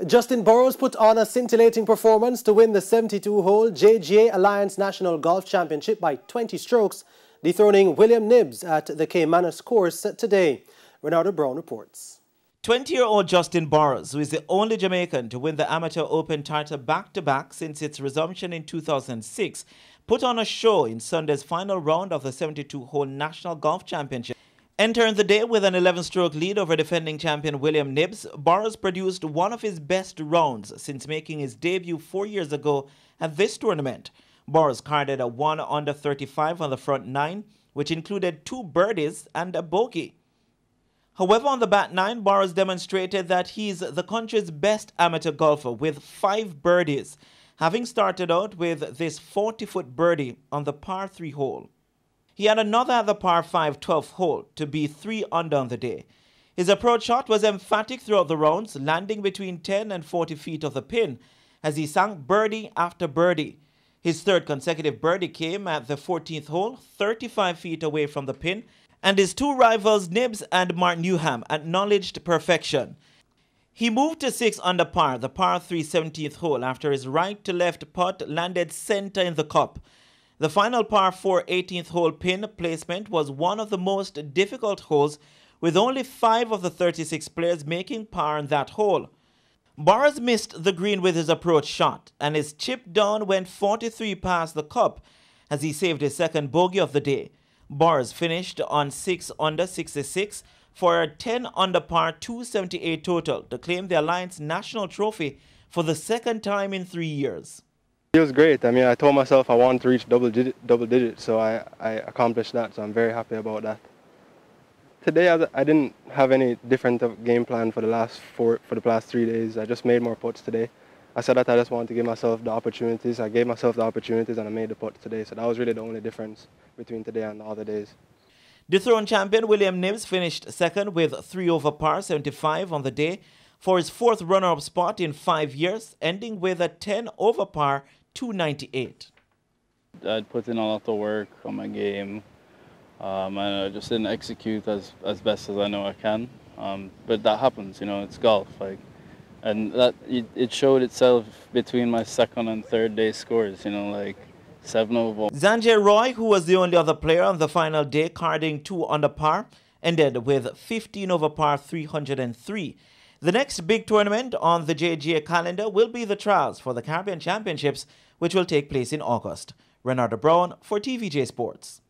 Justin Burrowes put on a scintillating performance to win the 72-hole JGA Alliance National Golf Championship by 20 strokes, dethroning William Knibbs at the Caymanas course today. Renata Brown reports. 20-year-old Justin Burrowes, who is the only Jamaican to win the Amateur Open title back-to-back since its resumption in 2006, put on a show in Sunday's final round of the 72-hole National Golf Championship. Entering the day with an 11-stroke lead over defending champion William Knibbs, Burrowes produced one of his best rounds since making his debut 4 years ago at this tournament. Burrowes carded a 1 under 35 on the front nine, which included 2 birdies and a bogey. However, on the back nine, Burrowes demonstrated that he's the country's best amateur golfer with 5 birdies, having started out with this 40-foot birdie on the par 3 hole. He had another at the par 5 12th hole to be 3 under on the day. His approach shot was emphatic throughout the rounds, landing between 10 and 40 feet of the pin as he sank birdie after birdie. His third consecutive birdie came at the 14th hole, 35 feet away from the pin, and his 2 rivals Knibbs and Mark Newham acknowledged perfection. He moved to 6 under par, the par 3 17th hole, after his right-to-left putt landed center in the cup. The final par 4 18th hole pin placement was one of the most difficult holes, with only 5 of the 36 players making par in that hole. Burrowes missed the green with his approach shot, and his chip down went 43 past the cup as he saved his second bogey of the day. Burrowes finished on 6 under 66 for a 10 under par 278 total to claim the Alliance National Trophy for the second time in 3 years. It was great. I mean, I told myself I wanted to reach double digits, so I accomplished that, so I'm very happy about that. Today, I didn't have any different game plan for the last 3 days. I just made more putts today. I said that I just wanted to give myself the opportunities. I gave myself the opportunities and I made the putts today, so that was really the only difference between today and the other days. Dethroned champion William Knibbs finished second with 3 over par 75 on the day for his 4th runner-up spot in 5 years, ending with a 10 over par 298. I'd put in a lot of work on my game, and I just didn't execute as best as I know I can. But that happens, you know, it's golf, and that it showed itself between my second and third day scores, you know, like 7 over. Zanjay Roy, who was the only other player on the final day carding 2 under par, ended with 15 over par 303. The next big tournament on the JGA calendar will be the trials for the Caribbean Championships, which will take place in August. Renata Brown for TVJ Sports.